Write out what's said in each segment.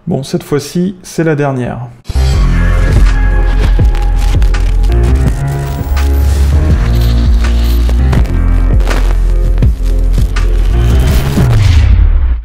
Bon, cette fois-ci, c'est la dernière.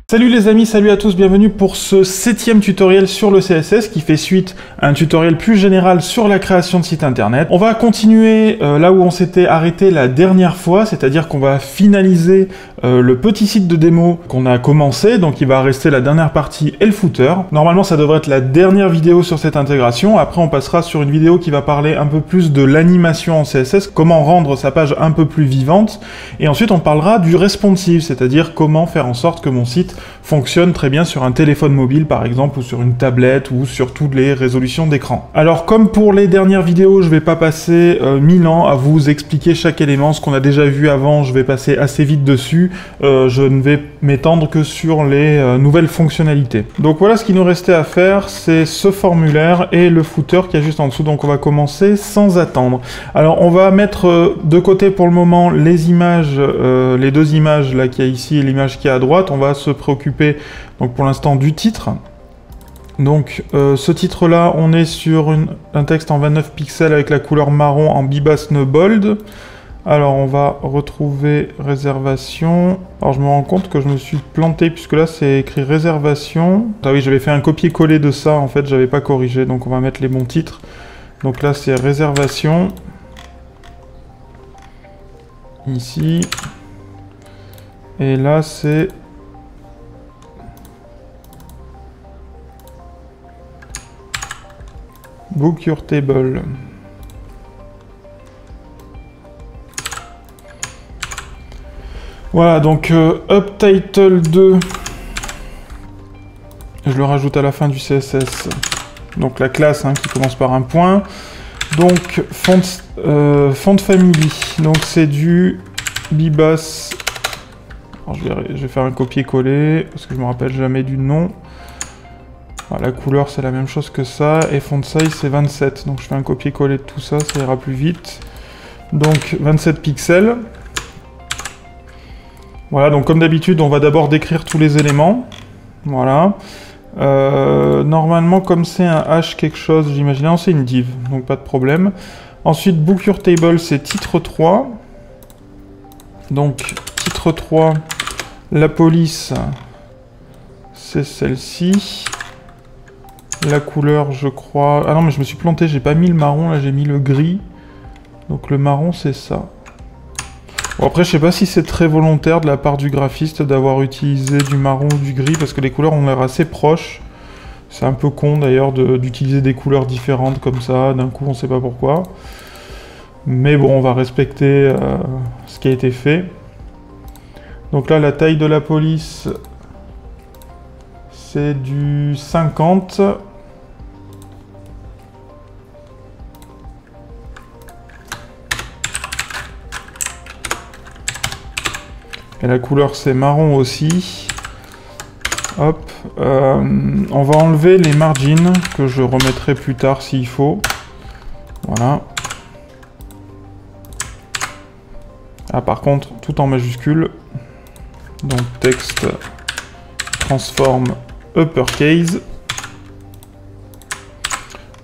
Salut les amis, salut à tous, bienvenue pour ce 7e tutoriel sur le CSS qui fait suite à un tutoriel plus général sur la création de sites internet. On va continuer là où on s'était arrêté la dernière fois, c'est-à-dire qu'on va finaliser le petit site de démo qu'on a commencé, donc il va rester la dernière partie et le footer. Normalement ça devrait être la dernière vidéo sur cette intégration, après on passera sur une vidéo qui va parler un peu plus de l'animation en CSS, comment rendre sa page un peu plus vivante, et ensuite on parlera du responsive, c'est-à-dire comment faire en sorte que mon site fonctionne très bien sur un téléphone mobile par exemple, ou sur une tablette, ou sur toutes les résolutions d'écran. Alors comme pour les dernières vidéos, je vais pas passer 1000 ans à vous expliquer chaque élément, ce qu'on a déjà vu avant, je vais passer assez vite dessus, je ne vais m'étendre que sur les nouvelles fonctionnalités. Donc voilà, ce qui nous restait à faire, c'est ce formulaire et le footer qui est juste en dessous, donc on va commencer sans attendre. Alors on va mettre de côté pour le moment les images, les deux images là qu'il y a ici et l'image qui est à droite, on va se préoccuper donc pour l'instant du titre. Donc ce titre là, on est sur un texte en 29 pixels avec la couleur marron en Bibas No Bold. Alors on va retrouver réservation. Alors je me rends compte que je me suis planté puisque là c'est écrit réservation. Ah oui, j'avais fait un copier-coller de ça en fait, j'avais pas corrigé, donc on va mettre les bons titres. Donc là c'est réservation. Ici. Et là c'est Book Your Table. Voilà, donc Up Title 2, je le rajoute à la fin du CSS, donc la classe qui commence par un point. Donc font family, donc c'est du Bibas. Alors, je vais faire un copier-coller parce que je me rappelle jamais du nom. Voilà, la couleur c'est la même chose que ça, et font size c'est 27, donc je fais un copier-coller de tout ça, ça ira plus vite. Donc 27 pixels. Voilà, donc comme d'habitude, on va d'abord décrire tous les éléments. Voilà. Normalement, comme c'est un H quelque chose, j'imaginais, c'est une div, donc pas de problème. Ensuite, Book Your Table, c'est titre 3. Donc, titre 3, la police, c'est celle-ci. La couleur, je crois... Ah non, mais je me suis planté, j'ai pas mis le marron, là j'ai mis le gris. Donc le marron, c'est ça. Bon, après, je sais pas si c'est très volontaire de la part du graphiste d'avoir utilisé du marron ou du gris, parce que les couleurs ont l'air assez proches. C'est un peu con d'ailleurs d'utiliser des couleurs différentes comme ça, d'un coup on sait pas pourquoi. Mais bon, on va respecter ce qui a été fait. Donc là, la taille de la police, c'est du 50. Et la couleur c'est marron aussi. Hop. On va enlever les margins que je remettrai plus tard s'il faut. Voilà. Ah par contre, tout en majuscule. Donc texte transform uppercase.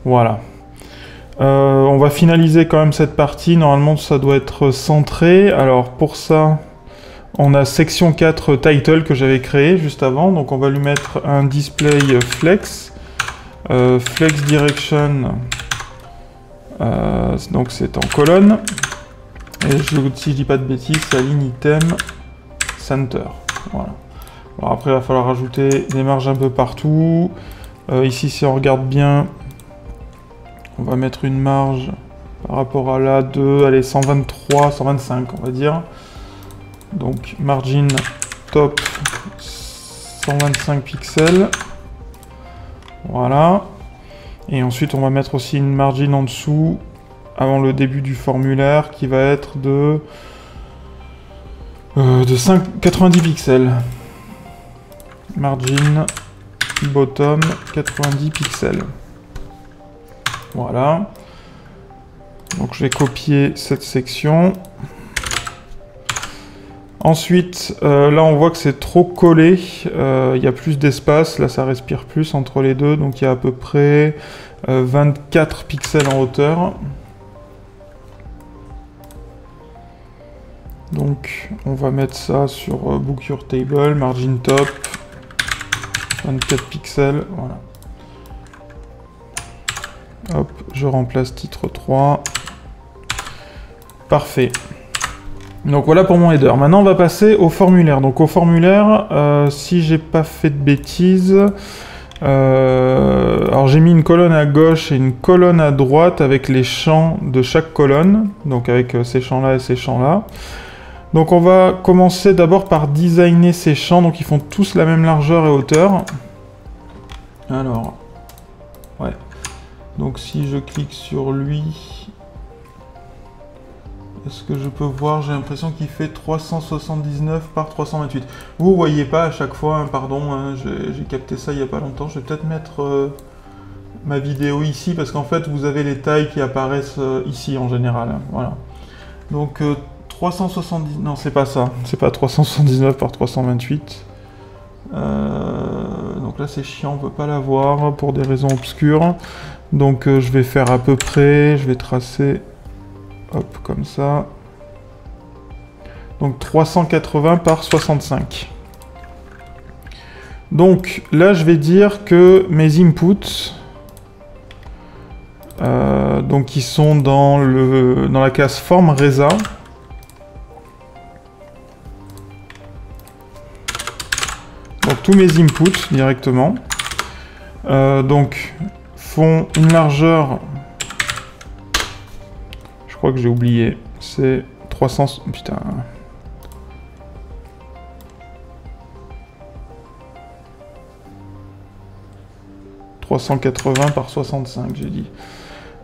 Voilà. On va finaliser quand même cette partie. Normalement ça doit être centré. Alors pour ça... On a section 4 title que j'avais créé juste avant, donc on va lui mettre un display flex, flex direction, donc c'est en colonne, et si je dis pas de bêtises, c'est la ligne item center. Voilà. Alors après il va falloir rajouter des marges un peu partout. Ici si on regarde bien, on va mettre une marge par rapport à la de, allez, 123, 125 on va dire. Donc margin top 125 pixels. Voilà. Et ensuite on va mettre aussi une margin en dessous avant le début du formulaire qui va être de 90 pixels. Margin bottom 90 pixels. Voilà. Donc je vais copier cette section. Ensuite, là on voit que c'est trop collé, il y a plus d'espace, là ça respire plus entre les deux, donc il y a à peu près 24 pixels en hauteur. Donc on va mettre ça sur Book Your Table, Margin Top, 24 pixels, voilà. Hop, je remplace titre 3. Parfait. Donc voilà pour mon header. Maintenant on va passer au formulaire. Donc au formulaire, si j'ai pas fait de bêtises, alors j'ai mis une colonne à gauche et une colonne à droite avec les champs de chaque colonne, donc avec ces champs-là et ces champs-là. Donc on va commencer d'abord par designer ces champs, donc ils font tous la même largeur et hauteur. Alors, ouais. Donc si je clique sur lui, est-ce que je peux voir? J'ai l'impression qu'il fait 379 par 328. Vous voyez pas à chaque fois, hein, pardon, hein, j'ai capté ça il y a pas longtemps. Je vais peut-être mettre ma vidéo ici, parce qu'en fait vous avez les tailles qui apparaissent ici en général. Hein, voilà. Donc 370... Non, c'est pas ça. C'est pas 379 par 328. Donc là c'est chiant, on peut pas l'avoir pour des raisons obscures. Donc je vais faire à peu près, je vais tracer, hop, comme ça. Donc 380 par 65. Donc là je vais dire que mes inputs, donc ils sont dans la case forme Reza. Donc tous mes inputs directement. Donc font une largeur, je crois que j'ai oublié, c'est 300... Putain... 380 par 65, j'ai dit.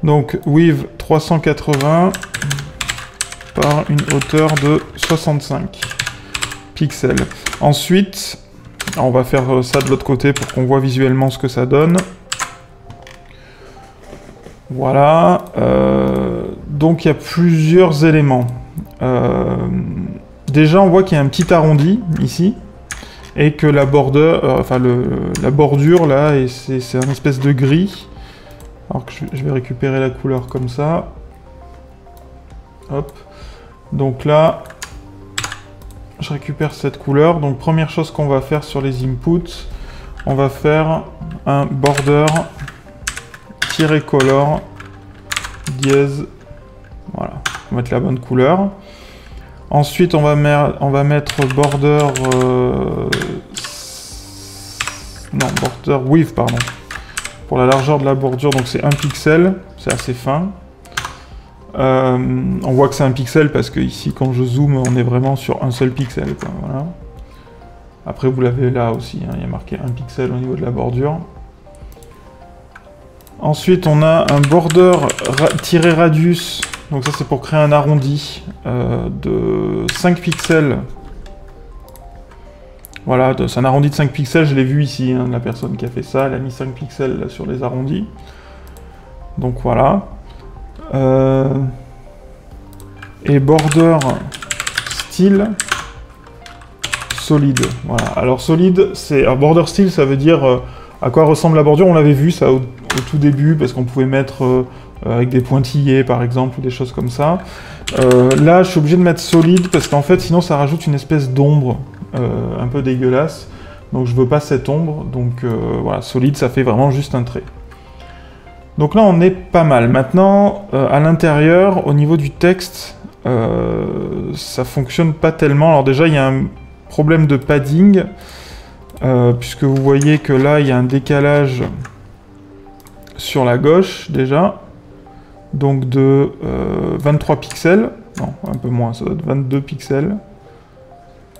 Donc width 380 par une hauteur de 65 pixels. Ensuite, on va faire ça de l'autre côté pour qu'on voit visuellement ce que ça donne. Voilà. Donc il y a plusieurs éléments. Déjà, on voit qu'il y a un petit arrondi ici. Et que la bordure, la bordure là, c'est un espèce de gris. Alors que je vais récupérer la couleur comme ça. Hop. Donc là, je récupère cette couleur. Donc première chose qu'on va faire sur les inputs, on va faire un border -color dièse. Voilà, on va mettre la bonne couleur. Ensuite, on va mettre border... non, border width, pardon. Pour la largeur de la bordure, donc c'est 1 pixel, c'est assez fin. On voit que c'est 1 pixel parce que ici, quand je zoome, on est vraiment sur un seul pixel, quoi, voilà. Après, vous l'avez là aussi, hein, il y a marqué 1 pixel au niveau de la bordure. Ensuite, on a un border -radius. Donc ça c'est pour créer un arrondi de 5 pixels. Voilà, c'est un arrondi de 5 pixels, je l'ai vu ici, hein, la personne qui a fait ça, elle a mis 5 pixels là, sur les arrondis. Donc voilà. Et border style solide. Voilà. Alors solide, c'est... border style, ça veut dire à quoi ressemble la bordure. On l'avait vu ça au tout début, parce qu'on pouvait mettre... avec des pointillés par exemple, ou des choses comme ça. Là, je suis obligé de mettre solide, parce qu'en fait, sinon ça rajoute une espèce d'ombre un peu dégueulasse. Donc je veux pas cette ombre, donc voilà, solide, ça fait vraiment juste un trait. Donc là, on est pas mal. Maintenant, à l'intérieur, au niveau du texte, ça fonctionne pas tellement. Alors déjà, il y a un problème de padding, puisque vous voyez que là, il y a un décalage sur la gauche, déjà. Donc de 23 pixels, non, un peu moins, ça doit être 22 pixels.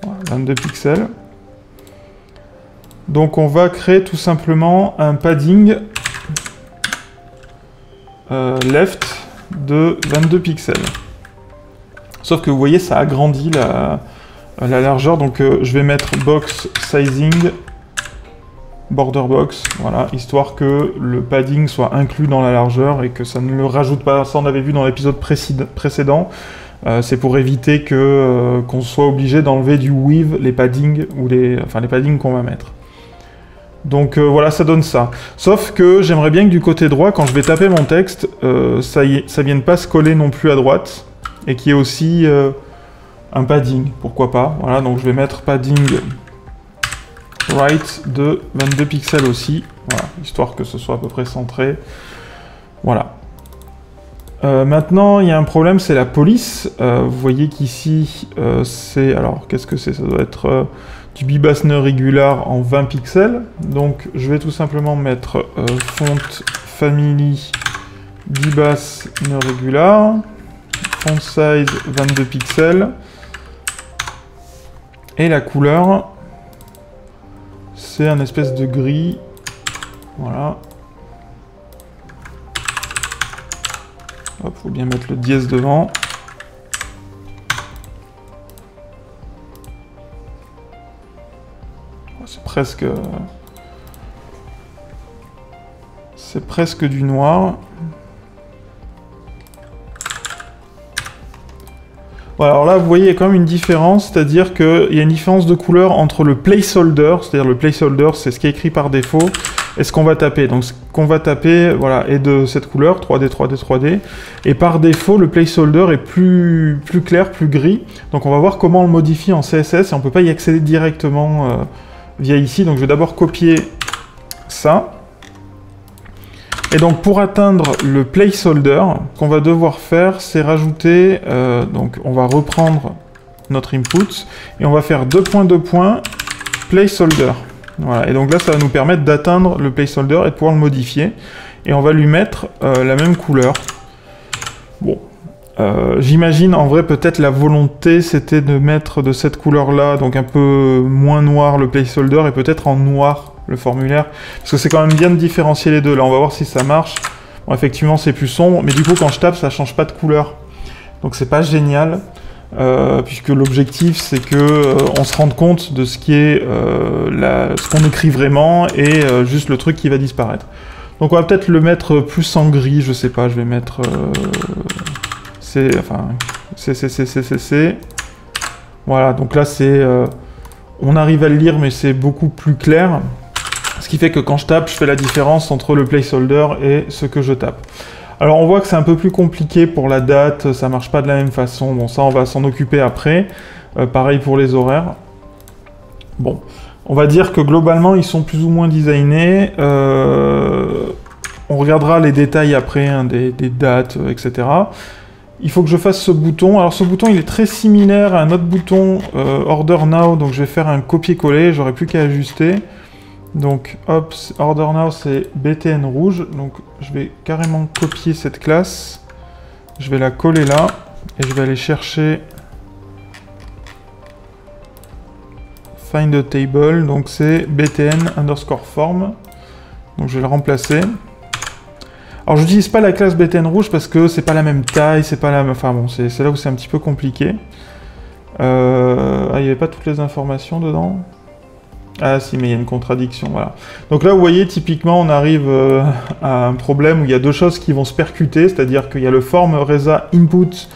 Voilà, 22 pixels. Donc on va créer tout simplement un padding left de 22 pixels. Sauf que vous voyez, ça agrandit la largeur, donc je vais mettre box sizing border box, voilà, histoire que le padding soit inclus dans la largeur et que ça ne le rajoute pas. Ça, on avait vu dans l'épisode précédent. C'est pour éviter que qu'on soit obligé d'enlever du weave, les paddings, ou les paddings qu'on va mettre. Donc voilà, ça donne ça. Sauf que j'aimerais bien que du côté droit, quand je vais taper mon texte, ça vienne pas se coller non plus à droite, et qu'il y ait aussi un padding, pourquoi pas. Voilà, donc je vais mettre padding right de 22 pixels aussi, voilà, histoire que ce soit à peu près centré. Voilà. Maintenant, il y a un problème, c'est la police. Vous voyez qu'ici, c'est... Alors, qu'est-ce que c'est? Ça doit être du Bibas Regular en 20 pixels. Donc, je vais tout simplement mettre font family Bibas Regular, font size 22 pixels, et la couleur, c'est un espèce de gris. Voilà. Hop, faut bien mettre le dièse devant. C'est presque du noir. Voilà, alors là, vous voyez, il y a quand même une différence, c'est-à-dire qu'il y a une différence de couleur entre le placeholder, c'est-à-dire le placeholder, c'est ce qui est écrit par défaut, et ce qu'on va taper. Donc ce qu'on va taper, voilà, est de cette couleur, 3D, 3D, 3D, et par défaut, le placeholder est plus clair, plus gris. Donc on va voir comment on le modifie en CSS, et on ne peut pas y accéder directement via ici. Donc je vais d'abord copier ça. Et donc pour atteindre le placeholder, ce qu'on va devoir faire, c'est rajouter, donc on va reprendre notre input, et on va faire 2 points, 2 points, placeholder. Voilà, et donc là ça va nous permettre d'atteindre le placeholder et de pouvoir le modifier. Et on va lui mettre la même couleur. Bon, j'imagine en vrai peut-être la volonté c'était de mettre de cette couleur-là, donc un peu moins noir le placeholder, et peut-être en noir le formulaire, parce que c'est quand même bien de différencier les deux. Là on va voir si ça marche. Bon, effectivement c'est plus sombre, mais du coup quand je tape ça change pas de couleur, donc c'est pas génial, puisque l'objectif c'est que on se rende compte de ce qui est ce qu'on écrit vraiment, et juste le truc qui va disparaître. Donc on va peut-être le mettre plus en gris, je sais pas, je vais mettre C. Voilà, donc là c'est on arrive à le lire, mais c'est beaucoup plus clair. Ce qui fait que quand je tape, je fais la différence entre le placeholder et ce que je tape. Alors on voit que c'est un peu plus compliqué pour la date, ça marche pas de la même façon. Bon, ça on va s'en occuper après. Pareil pour les horaires. Bon, on va dire que globalement ils sont plus ou moins designés. On regardera les détails après, hein, des dates, etc. Il faut que je fasse ce bouton. Alors ce bouton il est très similaire à un autre bouton Order Now, donc je vais faire un copier-coller, j'aurai plus qu'à ajuster. Donc hop, Order Now c'est BTN rouge, donc je vais carrément copier cette classe, je vais la coller là, et je vais aller chercher Find a Table, donc c'est BTN underscore form, donc je vais le remplacer. Alors j'utilise pas la classe BTN rouge parce que c'est pas la même taille, c'est pas la même... Enfin bon, c'est là où c'est un petit peu compliqué. Ah, il n'y avait pas toutes les informations dedans. Ah si, mais il y a une contradiction, voilà. Donc là, vous voyez, typiquement, on arrive à un problème où il y a deux choses qui vont se percuter, c'est-à-dire qu'il y a le form reza input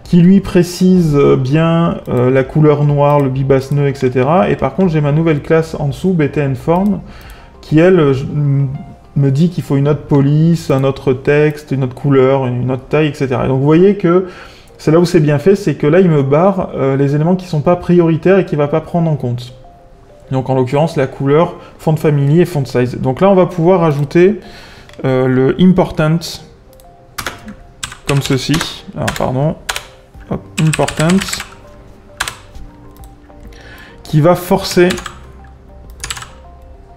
qui lui précise bien la couleur noire, le bibas nœud, etc. Et par contre, j'ai ma nouvelle classe en dessous, btn form, qui elle me dit qu'il faut une autre police, un autre texte, une autre couleur, une autre taille, etc. Et donc vous voyez que c'est là où c'est bien fait, c'est que là il me barre les éléments qui ne sont pas prioritaires et qu'il ne va pas prendre en compte. Donc en l'occurrence la couleur, font family et font size. Donc là on va pouvoir ajouter le important, comme ceci. Alors pardon, hop, important, qui va forcer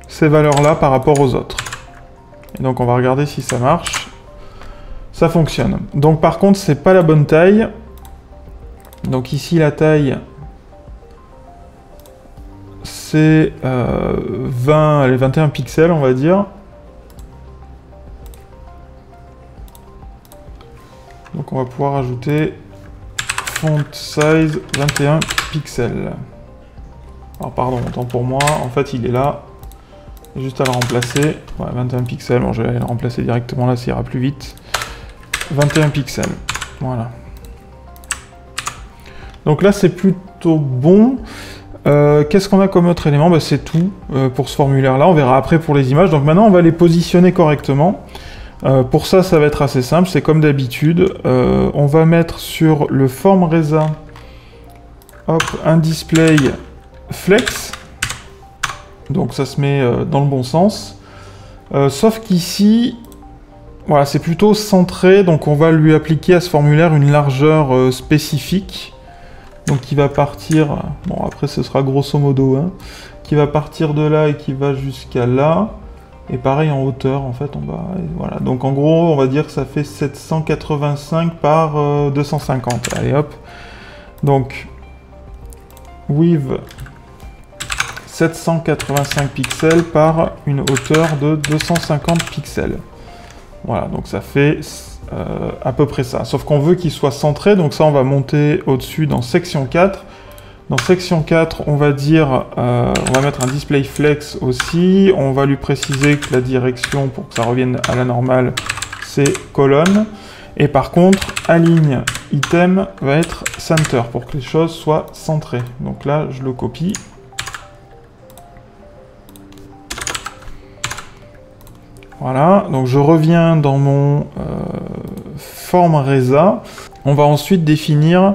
ces valeurs-là par rapport aux autres. Et donc on va regarder si ça marche. Ça fonctionne. Donc par contre, c'est pas la bonne taille. Donc ici, la taille, c'est 21 pixels, on va dire. Donc on va pouvoir ajouter font size 21 pixels. Alors pardon, autant pour moi, en fait il est là. Juste à le remplacer. Ouais, 21 pixels, bon je vais aller le remplacer directement là, ça ira plus vite. 21 pixels, voilà. Donc là, c'est plutôt bon. Qu'est-ce qu'on a comme autre élément? Bah, c'est tout pour ce formulaire-là. On verra après pour les images. Donc maintenant, on va les positionner correctement. Pour ça, ça va être assez simple. C'est comme d'habitude. On va mettre sur le form reza un display flex. Donc ça se met dans le bon sens. Sauf qu'ici, voilà, c'est plutôt centré. Donc on va lui appliquer à ce formulaire une largeur spécifique. Donc qui va partir, bon après ce sera grosso modo, hein, qui va partir de là et qui va jusqu'à là. Et pareil en hauteur, en fait, on va, voilà. Donc en gros, on va dire que ça fait 785 par 250. Allez hop. Donc, width 785 pixels par une hauteur de 250 pixels. Voilà, donc ça fait à peu près ça. Sauf qu'on veut qu'il soit centré, donc ça on va monter au-dessus dans section 4. Dans section 4, on va dire, on va mettre un display flex aussi. On va lui préciser que la direction, pour que ça revienne à la normale, c'est colonne. Et par contre, align item va être center, pour que les choses soient centrées. Donc là, je le copie. Voilà, donc je reviens dans mon form reza. On va ensuite définir,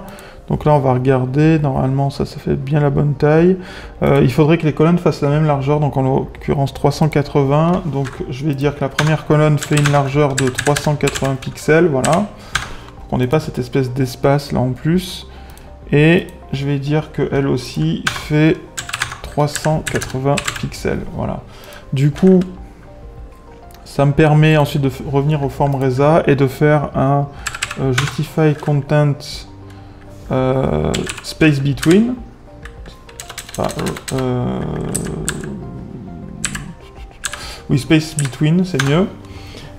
donc là on va regarder, normalement ça fait bien la bonne taille. Il faudrait que les colonnes fassent la même largeur, donc en l'occurrence 380. Donc je vais dire que la première colonne fait une largeur de 380 pixels, voilà. Pour qu'on n'ait pas cette espèce d'espace là en plus. Et je vais dire qu'elle aussi fait 380 pixels, voilà. Du coup, ça me permet ensuite de revenir au form reza et de faire un justify content space between. Enfin, oui, space between, c'est mieux.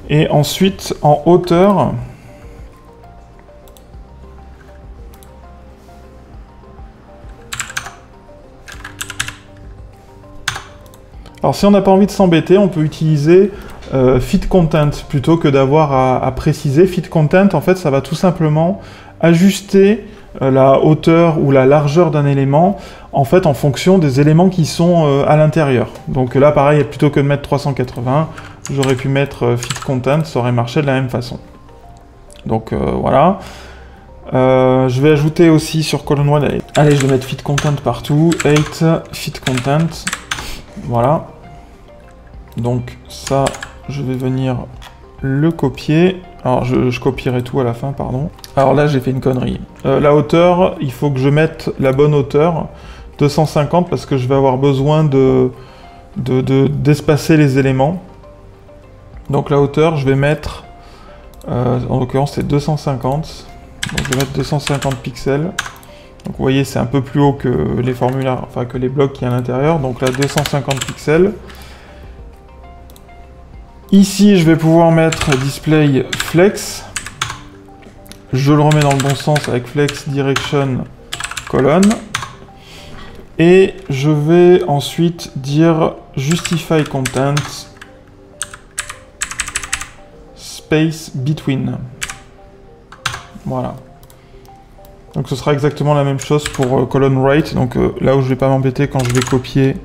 Et ensuite, en hauteur, alors si on n'a pas envie de s'embêter, on peut utiliser fit content plutôt que d'avoir à préciser. Fit content, en fait, ça va tout simplement ajuster la hauteur ou la largeur d'un élément en fait en fonction des éléments qui sont à l'intérieur. Donc là, pareil, plutôt que de mettre 380, j'aurais pu mettre fit content, ça aurait marché de la même façon. Donc voilà. Je vais ajouter aussi sur colonne 1, allez, je vais mettre fit content partout, 8 fit content, voilà. Donc ça, je vais venir le copier. Alors je copierai tout à la fin, pardon. Alors là, j'ai fait une connerie. La hauteur, il faut que je mette la bonne hauteur, 250, parce que je vais avoir besoin d'espacer les éléments. Donc la hauteur, je vais mettre, en l'occurrence c'est 250. Donc je vais mettre 250 pixels. Donc vous voyez, c'est un peu plus haut que les formulaires, enfin que les blocs qui y a à l'intérieur. Donc là, 250 pixels. Ici, je vais pouvoir mettre display flex. Je le remets dans le bon sens avec flex direction colonne. Et je vais ensuite dire justify content space between. Voilà. Donc ce sera exactement la même chose pour colonne right. Donc là où je vais pas m'embêter quand je vais copier,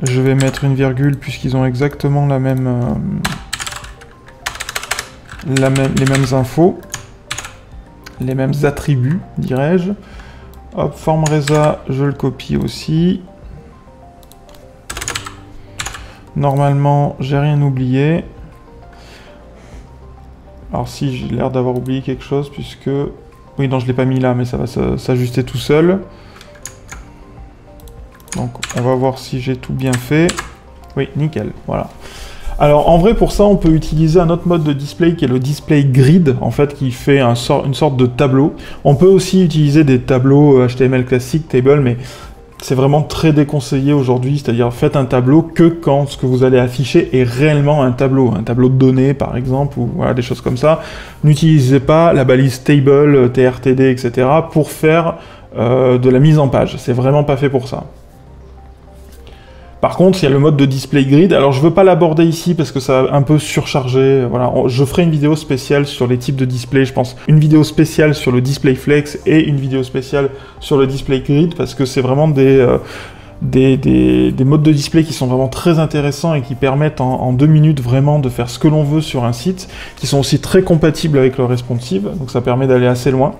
je vais mettre une virgule puisqu'ils ont exactement la même, les mêmes infos, les mêmes attributs, dirais-je. Hop, form reza, je le copie aussi. Normalement, j'ai rien oublié. Alors si, j'ai l'air d'avoir oublié quelque chose puisque... Oui, non, je ne l'ai pas mis là, mais ça va s'ajuster tout seul. Donc, on va voir si j'ai tout bien fait. Oui, nickel, voilà. Alors, en vrai, pour ça, on peut utiliser un autre mode de display qui est le display grid, en fait, qui fait une sorte de tableau. On peut aussi utiliser des tableaux HTML classiques, table, mais c'est vraiment très déconseillé aujourd'hui, c'est-à-dire faites un tableau que quand ce que vous allez afficher est réellement un tableau de données par exemple, ou voilà, des choses comme ça. N'utilisez pas la balise table, TRTD, etc. pour faire de la mise en page, c'est vraiment pas fait pour ça. Par contre, il y a le mode de display grid. Alors, je veux pas l'aborder ici parce que ça va un peu surchargé. Voilà, je ferai une vidéo spéciale sur les types de display, je pense. Une vidéo spéciale sur le display flex et une vidéo spéciale sur le display grid parce que c'est vraiment des modes de display qui sont vraiment très intéressants et qui permettent en 2 minutes vraiment de faire ce que l'on veut sur un site, qui sont aussi très compatibles avec le responsive, donc ça permet d'aller assez loin.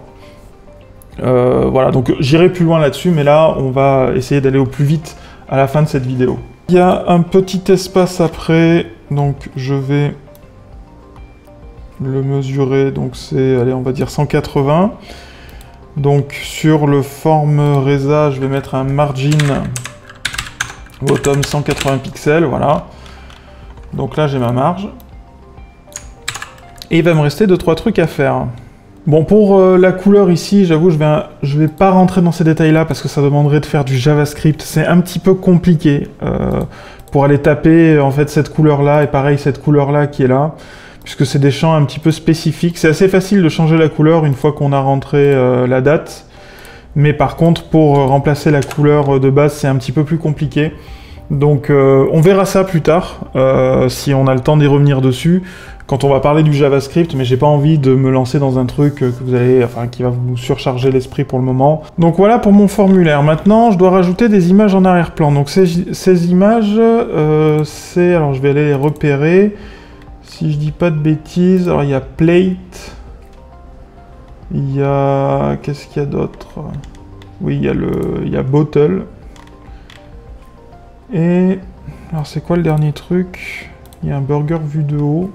Voilà, donc j'irai plus loin là-dessus, mais là, on va essayer d'aller au plus vite à la fin de cette vidéo. Il y a un petit espace après, donc je vais le mesurer, donc c'est, allez, on va dire 180. Donc sur le form reza, je vais mettre un margin bottom 180 pixels, voilà. Donc là, j'ai ma marge. Et il va me rester 2-3 trucs à faire. Bon, pour la couleur ici, j'avoue, je vais pas rentrer dans ces détails-là parce que ça demanderait de faire du JavaScript. C'est un petit peu compliqué pour aller taper en fait cette couleur-là et pareil cette couleur-là qui est là, puisque c'est des champs un petit peu spécifiques. C'est assez facile de changer la couleur une fois qu'on a rentré la date, mais par contre, pour remplacer la couleur de base, c'est un petit peu plus compliqué. Donc on verra ça plus tard, si on a le temps d'y revenir dessus, quand on va parler du JavaScript, mais j'ai pas envie de me lancer dans un truc que vous allez, enfin, qui va vous surcharger l'esprit pour le moment. Donc voilà pour mon formulaire. Maintenant, je dois rajouter des images en arrière-plan. Donc ces images, alors je vais aller les repérer. Si je dis pas de bêtises, alors il y a plate, il y a, qu'est-ce qu'il y a d'autre? Oui, il y a bottle. Et alors c'est quoi le dernier truc? Il y a un burger vu de haut.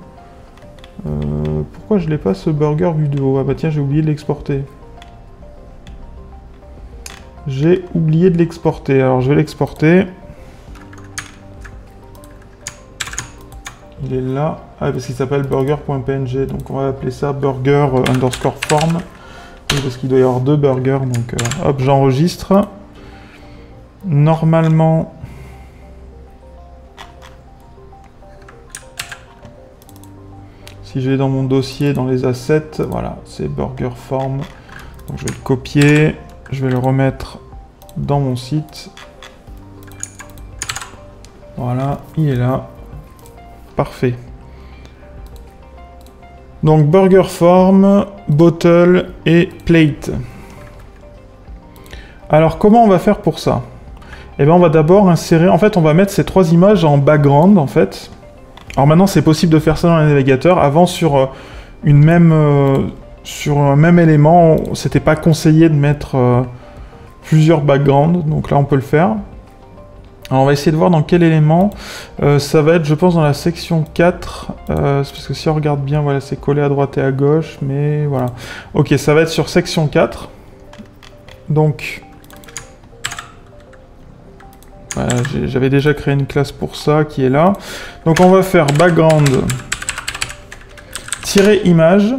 Pourquoi je l'ai pas ce burger vu de haut? Ah bah tiens, j'ai oublié de l'exporter. J'ai oublié de l'exporter. Alors je vais l'exporter. Il est là. Ah, parce qu'il s'appelle burger.png. Donc on va appeler ça burger underscore form. Oui, parce qu'il doit y avoir 2 burgers. Donc hop, j'enregistre. Normalement... Si je vais dans mon dossier, dans les assets, voilà, c'est burger form. Donc je vais le copier, je vais le remettre dans mon site. Voilà, il est là. Parfait. Donc burger form, bottle et plate. Alors comment on va faire pour ça? Eh bien on va d'abord insérer, en fait on va mettre ces 3 images en background en fait. Alors maintenant, c'est possible de faire ça dans les navigateurs. Avant, sur un même élément, c'était pas conseillé de mettre plusieurs backgrounds. Donc là, on peut le faire. Alors, on va essayer de voir dans quel élément. Ça va être, je pense, dans la section 4. C'est parce que si on regarde bien, voilà, c'est collé à droite et à gauche. Mais voilà. Ok, ça va être sur section 4. Donc... Voilà, j'avais déjà créé une classe pour ça qui est là. Donc on va faire background-image.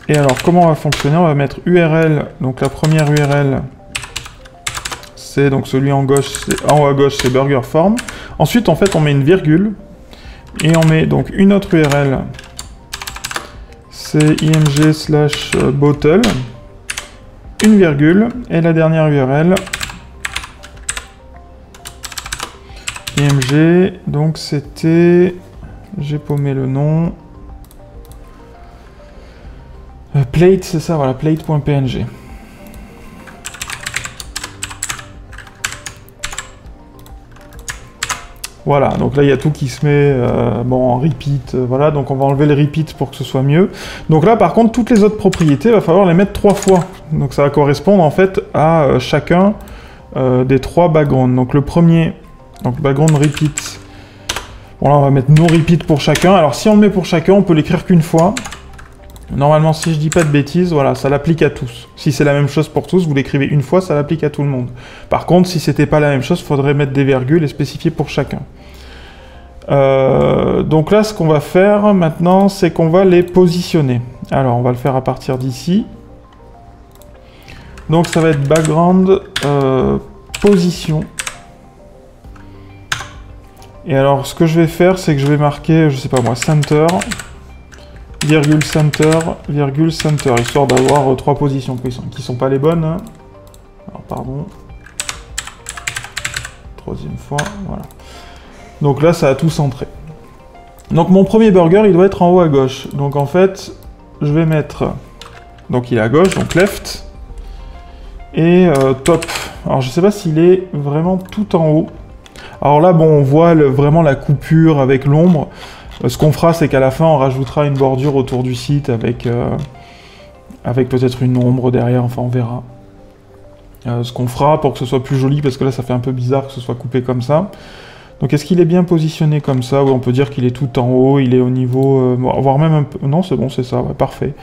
Et alors comment on va fonctionner? On va mettre URL. Donc la première URL, c'est donc celui en haut à gauche, c'est burger form. Ensuite en fait on met une virgule. Et on met donc une autre URL. C'est img/bottle. Une virgule. Et la dernière URL. IMG, donc c'était... J'ai paumé le nom. Plate, c'est ça, voilà, plate.png. Voilà, donc là il y a tout qui se met bon, en repeat, voilà, donc on va enlever les repeats pour que ce soit mieux. Donc là par contre, toutes les autres propriétés, il va falloir les mettre 3 fois. Donc ça va correspondre en fait à chacun des 3 backgrounds. Donc le premier... Donc background repeat. Bon là on va mettre no repeat pour chacun. Alors si on le met pour chacun, on peut l'écrire qu'une fois. Normalement si je dis pas de bêtises, voilà, ça l'applique à tous. Si c'est la même chose pour tous, vous l'écrivez une fois, ça l'applique à tout le monde. Par contre, si c'était pas la même chose, il faudrait mettre des virgules et spécifier pour chacun. Donc là ce qu'on va faire maintenant, c'est qu'on va les positionner. Alors on va le faire à partir d'ici. Donc ça va être background position. Et alors, ce que je vais faire, c'est que je vais marquer, je sais pas moi, center, virgule center, virgule center, histoire d'avoir 3 positions qui sont pas les bonnes. Alors, pardon. 3e fois, voilà. Donc là, ça a tout centré. Donc mon premier burger, il doit être en haut à gauche. Donc en fait, je vais mettre... Donc il est à gauche, donc left. Et top. Alors je sais pas s'il est vraiment tout en haut. Alors là, bon, on voit vraiment la coupure avec l'ombre. Ce qu'on fera, c'est qu'à la fin, on rajoutera une bordure autour du site avec peut-être une ombre derrière, enfin on verra. Ce qu'on fera pour que ce soit plus joli, parce que là, ça fait un peu bizarre que ce soit coupé comme ça. Donc est-ce qu'il est bien positionné comme ça? Oui, on peut dire qu'il est tout en haut, il est au niveau... voire même un peu... Non, c'est bon, c'est ça, ouais, parfait.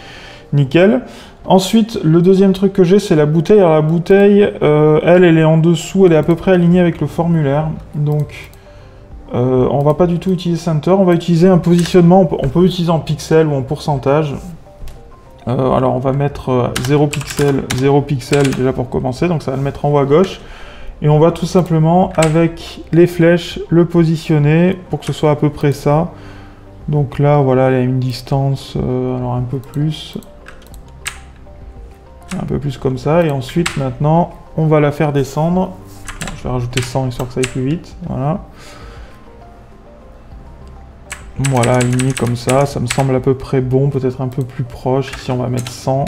Nickel. Ensuite, le deuxième truc que j'ai, c'est la bouteille. Alors la bouteille, elle est en dessous, elle est à peu près alignée avec le formulaire. Donc, on va pas du tout utiliser center, on va utiliser un positionnement, on peut utiliser en pixels ou en pourcentage. Alors on va mettre 0 pixel déjà pour commencer, donc ça va le mettre en haut à gauche. Et on va tout simplement, avec les flèches, le positionner pour que ce soit à peu près ça. Donc là, voilà, il y a une distance, alors un peu plus comme ça. Et ensuite, maintenant, on va la faire descendre. Bon, je vais rajouter 100 histoire que ça aille plus vite. Voilà. Voilà, aligné comme ça me semble à peu près bon, peut-être un peu plus proche. Ici, on va mettre 100.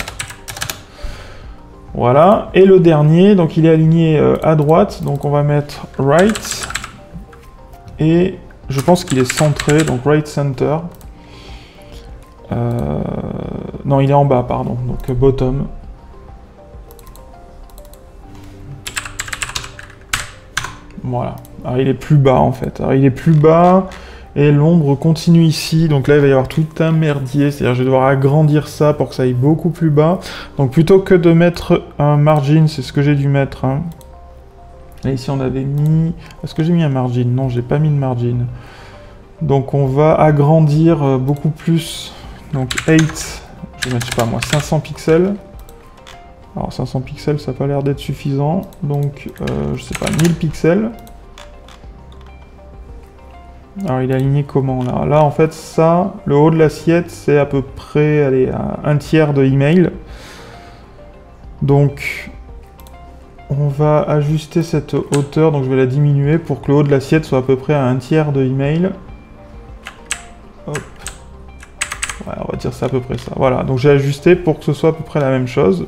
Voilà, et le dernier, donc il est aligné à droite, donc on va mettre right, et je pense qu'il est centré, donc right center. Non, il est en bas, pardon, donc bottom. Voilà, alors il est plus bas en fait, alors il est plus bas, et l'ombre continue ici, donc là il va y avoir tout un merdier, c'est-à-dire je vais devoir agrandir ça pour que ça aille beaucoup plus bas. Donc plutôt que de mettre un margin, c'est ce que j'ai dû mettre. Hein. Là ici on avait mis... Est-ce que j'ai mis un margin? Non, j'ai pas mis de margin. Donc on va agrandir beaucoup plus. Donc 8, je vais mettre, je sais pas moi, 500 pixels. Alors 500 pixels, ça n'a pas l'air d'être suffisant. Donc, je sais pas, 1000 pixels. Alors il est aligné comment là? Là en fait ça, le haut de l'assiette c'est à peu près, allez, à un tiers de email. Donc on va ajuster cette hauteur, donc je vais la diminuer pour que le haut de l'assiette soit à peu près à un tiers de email. Hop. Ouais, on va dire c'est à peu près ça. Voilà, donc j'ai ajusté pour que ce soit à peu près la même chose.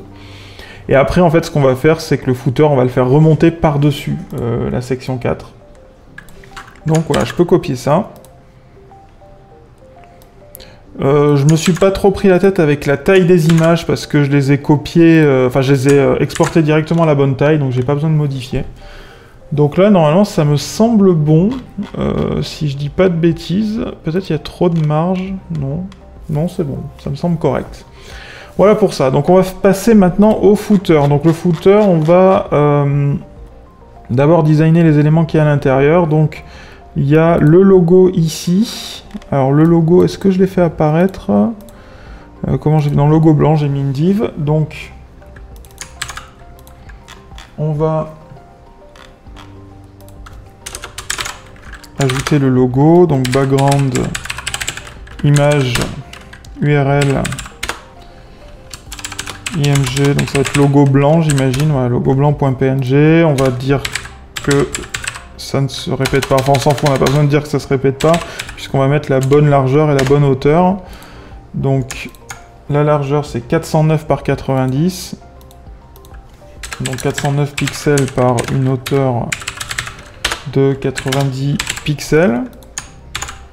Et après en fait ce qu'on va faire c'est que le footer on va le faire remonter par-dessus la section 4. Donc voilà, je peux copier ça. Je me suis pas trop pris la tête avec la taille des images parce que je les ai copiées, enfin je les ai exportées directement à la bonne taille, donc j'ai pas besoin de modifier. Donc là, normalement, ça me semble bon, si je dis pas de bêtises. Peut-être il y a trop de marge. Non, non, c'est bon, ça me semble correct. Voilà pour ça. Donc on va passer maintenant au footer. Donc le footer, on va d'abord designer les éléments qu'il y a à l'intérieur. Donc il y a le logo ici. Alors le logo, est-ce que je l'ai fait apparaître? Comment j'ai... Dans le logo blanc, j'ai mis une div. Donc on va ajouter le logo. Donc background, image, URL, img. Donc ça va être logo blanc, j'imagine. Voilà, logo blanc.png. On va dire que ça ne se répète pas, enfin on s'en fout, on n'a pas besoin de dire que ça se répète pas, puisqu'on va mettre la bonne largeur et la bonne hauteur. Donc la largeur c'est 409 par 90, donc 409 pixels par une hauteur de 90 pixels.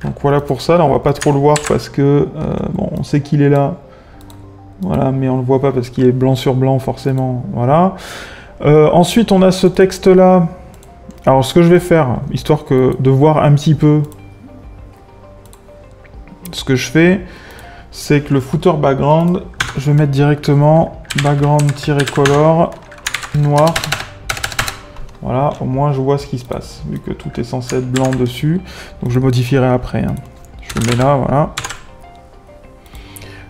Donc voilà pour ça, là on va pas trop le voir parce que, bon, on sait qu'il est là, voilà, mais on le voit pas parce qu'il est blanc sur blanc forcément, voilà. Ensuite on a ce texte là. Alors ce que je vais faire, histoire de voir un petit peu ce que je fais, c'est que le footer background, je vais mettre directement background-color noir. Voilà, au moins je vois ce qui se passe, vu que tout est censé être blanc dessus. Donc je modifierai après. Hein. Je le mets là, voilà.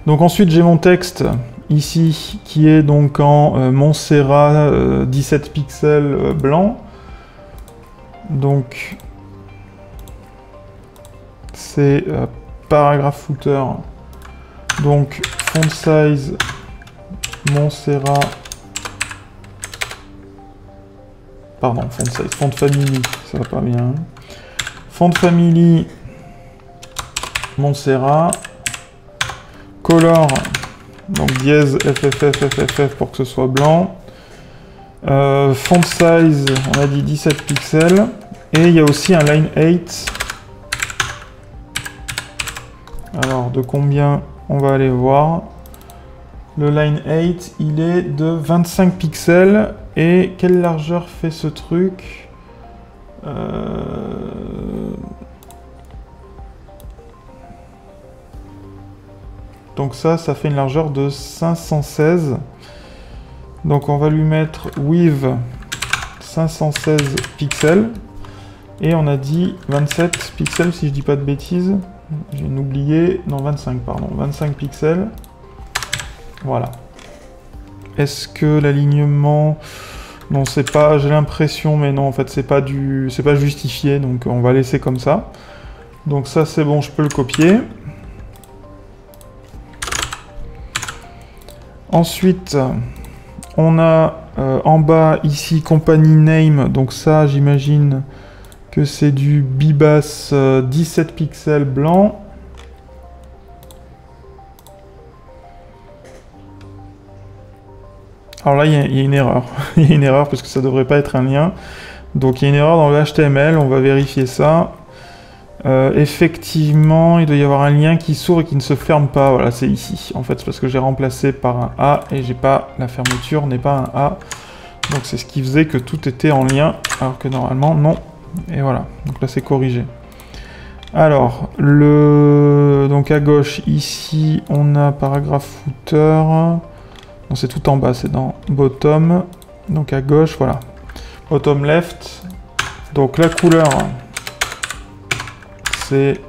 Donc ensuite j'ai mon texte ici qui est donc en Montserrat 17 pixels blanc. Donc c'est paragraphe footer. Donc font size Montserrat. Pardon, font size, font family, ça va pas bien. Font family, Montserrat. Color, donc dièse FFF pour que ce soit blanc. Font size, on a dit 17 pixels. Et il y a aussi un line 8. Alors, de combien on va aller voir. Le line 8, il est de 25 pixels. Et quelle largeur fait ce truc? Donc ça fait une largeur de 516. Donc on va lui mettre width 516 pixels. Et on a dit 27 pixels si je dis pas de bêtises. J'ai oublié. Non, 25, pardon. 25 pixels. Voilà. Est-ce que l'alignement... Non, c'est pas... J'ai l'impression, mais non, en fait, c'est pas justifié. Donc on va laisser comme ça. Donc ça, c'est bon, je peux le copier. Ensuite, on a en bas ici company name, donc ça j'imagine que c'est du Bibas 17 pixels blanc. Alors là il y a une erreur, il y a une erreur parce que ça devrait pas être un lien. Donc il y a une erreur dans le HTML, on va vérifier ça. Effectivement, il doit y avoir un lien qui s'ouvre et qui ne se ferme pas. Voilà, c'est ici. En fait, c'est parce que j'ai remplacé par un A et j'ai pas la fermeture n'est pas un A. Donc c'est ce qui faisait que tout était en lien, alors que normalement non. Et voilà. Donc là c'est corrigé. Alors donc à gauche ici on a paragraphe footer. Non, c'est tout en bas, c'est dans bottom. Donc à gauche, voilà. Bottom left. Donc la couleur. C'est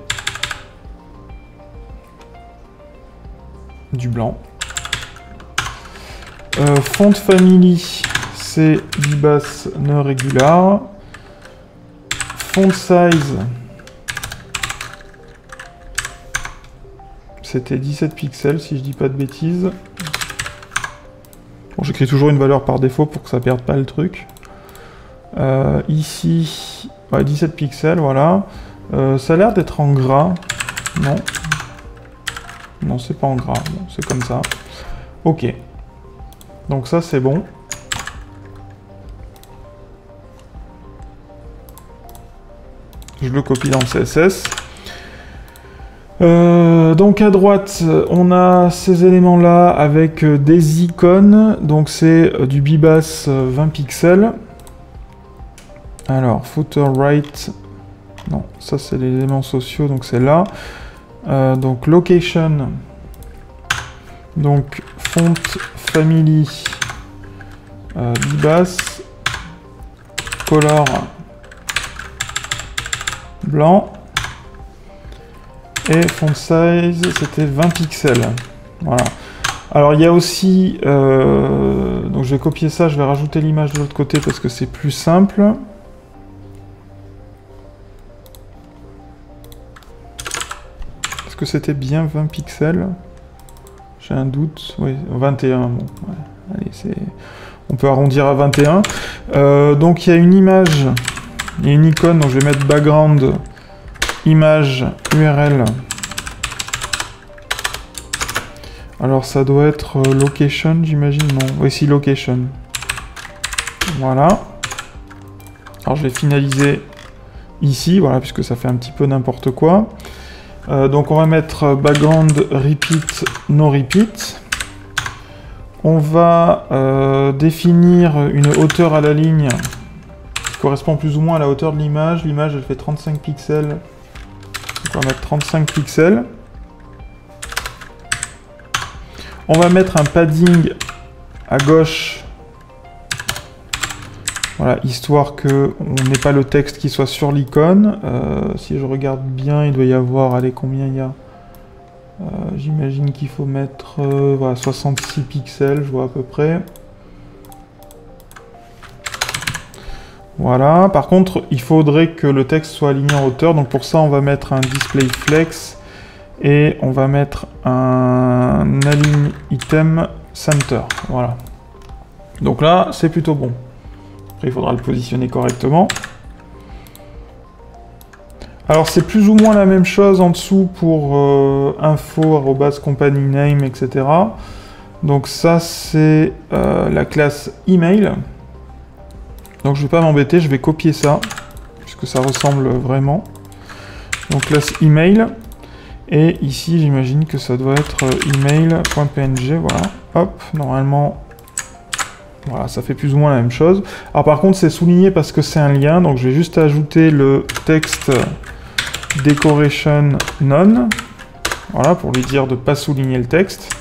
du blanc. Font family, c'est Bibas no regular. Font size, c'était 17 pixels si je dis pas de bêtises. Bon, j'écris toujours une valeur par défaut pour que ça perde pas le truc. Ici, ouais, 17 pixels, voilà. Ça a l'air d'être en gras. Non. Non, c'est pas en gras. Bon, c'est comme ça. Ok. Donc ça, c'est bon. Je le copie dans le CSS. Donc à droite, on a ces éléments-là avec des icônes. Donc c'est du Bibas 20 pixels. Alors, footer right... Non, ça c'est les éléments sociaux, donc c'est là. Donc location, donc font family, Bibas, color blanc, et font size, c'était 20 pixels. Voilà. Alors il y a aussi, donc je vais copier ça, je vais rajouter l'image de l'autre côté parce que c'est plus simple. Que c'était bien 20 pixels. J'ai un doute. Oui, 21. Bon, ouais. Allez, on peut arrondir à 21. Donc il y a une image, il y a une icône, donc je vais mettre background, image, URL. Alors ça doit être location, j'imagine. Non, oui, si location. Voilà. Alors je vais finaliser ici, voilà, puisque ça fait un petit peu n'importe quoi. Donc on va mettre background repeat, no repeat. On va définir une hauteur à la ligne qui correspond plus ou moins à la hauteur de l'image. L'image elle fait 35 pixels. Donc on va mettre 35 pixels. On va mettre un padding à gauche. Voilà, histoire que on n'ait pas le texte qui soit sur l'icône. Si je regarde bien, il doit y avoir... Allez, combien il y a? J'imagine qu'il faut mettre voilà, 66 pixels, je vois à peu près. Voilà. Par contre, il faudrait que le texte soit aligné en hauteur. Donc pour ça, on va mettre un display flex. Et on va mettre un align item center. Voilà. Donc là, c'est plutôt bon. Après, il faudra le positionner correctement. Alors c'est plus ou moins la même chose en dessous pour info, company name, etc. Donc ça c'est la classe email. Donc je vais pas m'embêter, je vais copier ça, puisque ça ressemble vraiment. Donc classe email. Et ici j'imagine que ça doit être email.png, voilà. Hop, normalement, voilà, ça fait plus ou moins la même chose. Alors par contre c'est souligné parce que c'est un lien, donc je vais juste ajouter le texte decoration none, voilà, pour lui dire de ne pas souligner le texte.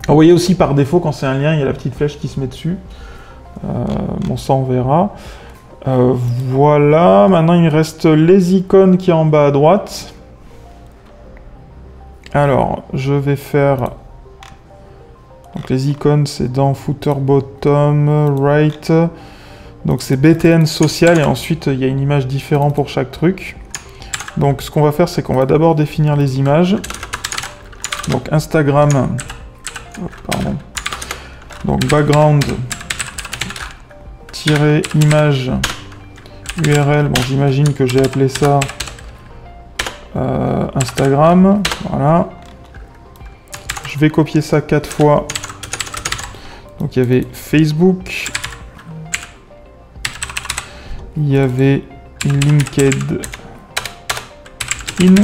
Vous voyez aussi par défaut quand c'est un lien, il y a la petite flèche qui se met dessus. Bon, ça on verra. Voilà, maintenant il me reste les icônes qui est en bas à droite. Alors, je vais faire... Donc les icônes, c'est dans footer bottom, right. Donc c'est BTN social et ensuite il y a une image différente pour chaque truc. Donc ce qu'on va faire, c'est qu'on va d'abord définir les images. Donc Instagram, pardon. Donc background image URL. Bon, j'imagine que j'ai appelé ça Instagram. Voilà. Je vais copier ça 4 fois. Donc il y avait Facebook. Il y avait LinkedIn,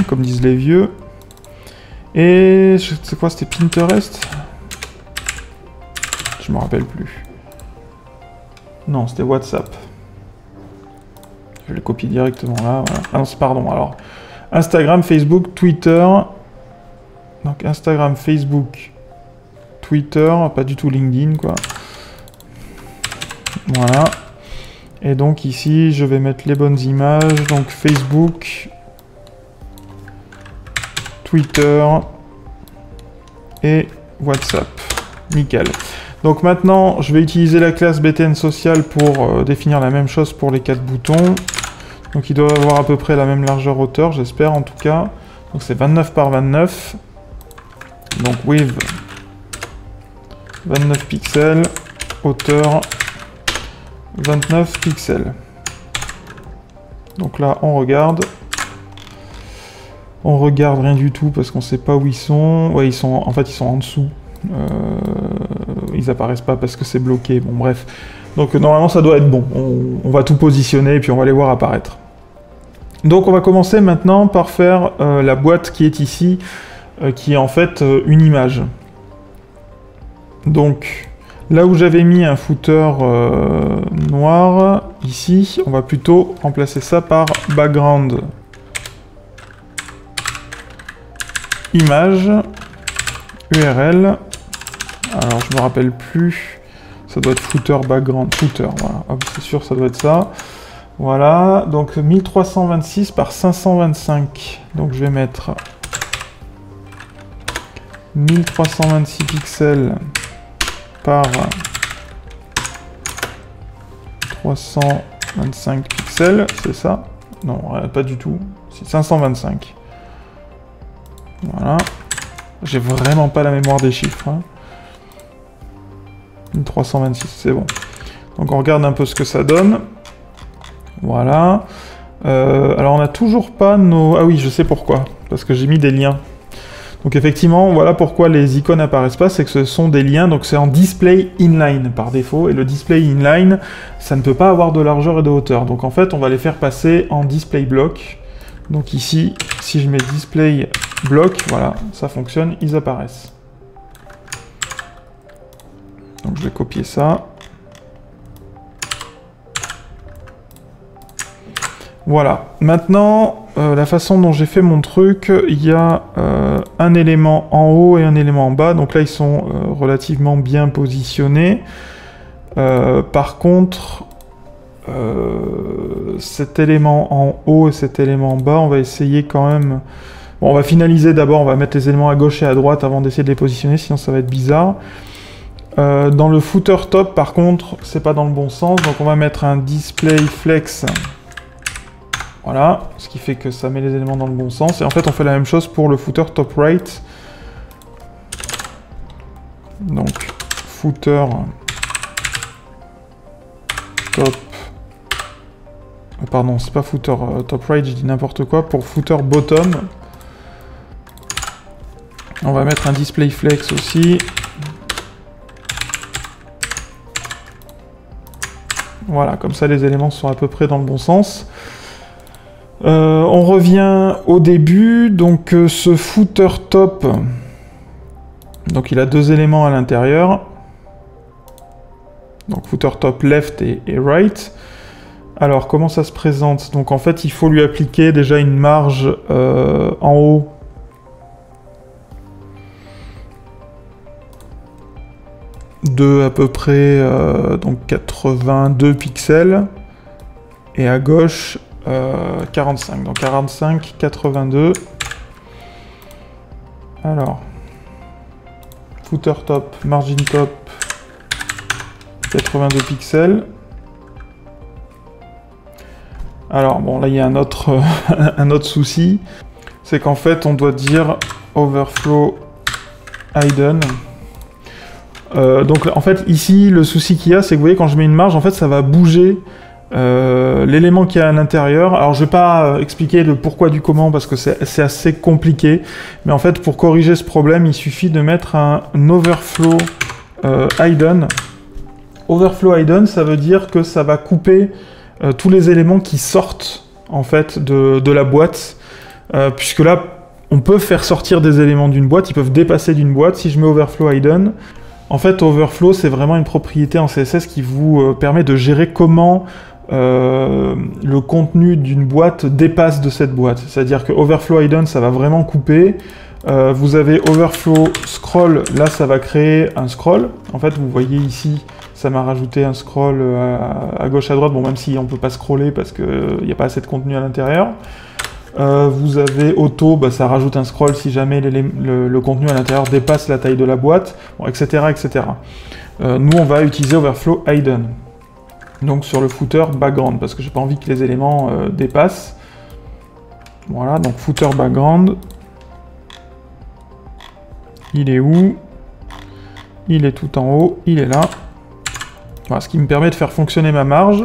comme disent les vieux. Et je sais quoi, c'était Pinterest? Je me rappelle plus. Non, c'était WhatsApp. Je vais le copier directement là. Voilà. Ah non, pardon. Alors, Instagram, Facebook, Twitter. Donc Instagram, Facebook, Twitter, pas du tout LinkedIn, quoi. Voilà. Et donc ici, je vais mettre les bonnes images. Donc Facebook, Twitter et WhatsApp. Nickel. Donc maintenant, je vais utiliser la classe BTN social pour définir la même chose pour les 4 boutons. Donc ils doivent avoir à peu près la même largeur hauteur, j'espère en tout cas. Donc c'est 29 par 29. Donc with 29 pixels, hauteur 29 pixels. Donc là, on regarde. On regarde rien du tout parce qu'on sait pas où ils sont. Ouais, ils sont en dessous. Ils apparaissent pas parce que c'est bloqué. Bon, bref. Donc normalement, ça doit être bon. On va tout positionner et puis on va les voir apparaître. Donc on va commencer maintenant par faire la boîte qui est ici, qui est en fait une image. Donc là où j'avais mis un footer noir, ici, on va plutôt remplacer ça par background image URL. Alors je me rappelle plus, ça doit être footer background footer, voilà. Hop, c'est sûr, ça doit être ça. Voilà, donc 1326 par 525. Donc je vais mettre 1326 pixels par 325 pixels, c'est ça? Non, pas du tout, c'est 525. Voilà. J'ai vraiment pas la mémoire des chiffres. Hein. 1326, c'est bon. Donc on regarde un peu ce que ça donne. Voilà. Alors on n'a toujours pas nos... Ah oui, je sais pourquoi. Parce que j'ai mis des liens. Donc effectivement, voilà pourquoi les icônes n'apparaissent pas, c'est que ce sont des liens, donc c'est en display inline par défaut, et le display inline, ça ne peut pas avoir de largeur et de hauteur. Donc en fait, on va les faire passer en display block. Donc ici, si je mets display block, voilà, ça fonctionne, ils apparaissent. Donc je vais copier ça. Voilà. Maintenant, la façon dont j'ai fait mon truc, il y a un élément en haut et un élément en bas. Donc là, ils sont relativement bien positionnés. Par contre, cet élément en haut et cet élément en bas, on va essayer quand même... Bon, on va finaliser d'abord, on va mettre les éléments à gauche et à droite avant d'essayer de les positionner, sinon ça va être bizarre. Dans le footer top, par contre, c'est pas dans le bon sens, donc on va mettre un display flex. Voilà, ce qui fait que ça met les éléments dans le bon sens. Et en fait, on fait la même chose pour le footer top right. Donc, footer top Pardon, c'est pas footer top right, je dis n'importe quoi. Pour footer bottom, on va mettre un display flex aussi. Voilà, comme ça les éléments sont à peu près dans le bon sens. On revient au début, donc ce footer top, donc il a deux éléments à l'intérieur. Donc footer top left et right. Alors comment ça se présente? Donc en fait il faut lui appliquer déjà une marge en haut de à peu près donc 82 pixels et à gauche 45. Donc 45, 82. Alors footer top, margin top 82 pixels. Alors bon là il y a un autre souci, c'est qu'en fait on doit dire overflow hidden. Donc en fait ici le souci qu'il y a, c'est que vous voyez quand je mets une marge, en fait ça va bouger l'élément qui est à l'intérieur. Alors je vais pas expliquer le pourquoi du comment parce que c'est assez compliqué, mais en fait pour corriger ce problème il suffit de mettre un overflow hidden. Overflow hidden, ça veut dire que ça va couper tous les éléments qui sortent en fait de la boîte, puisque là on peut faire sortir des éléments d'une boîte, ils peuvent dépasser d'une boîte. Si je mets overflow hidden, en fait overflow c'est vraiment une propriété en CSS qui vous permet de gérer comment le contenu d'une boîte dépasse de cette boîte. C'est-à-dire que overflow hidden ça va vraiment couper. Vous avez overflow scroll, là ça va créer un scroll. En fait vous voyez ici ça m'a rajouté un scroll à gauche à droite, bon même si on peut pas scroller parce qu'il n'y a pas assez de contenu à l'intérieur. Vous avez auto, bah, ça rajoute un scroll si jamais le contenu à l'intérieur dépasse la taille de la boîte, bon, etc. etc. Nous on va utiliser overflow hidden, donc sur le footer background, parce que j'ai pas envie que les éléments dépassent. Voilà, donc footer background, il est où? Il est tout en haut, il est là. Voilà, ce qui me permet de faire fonctionner ma marge.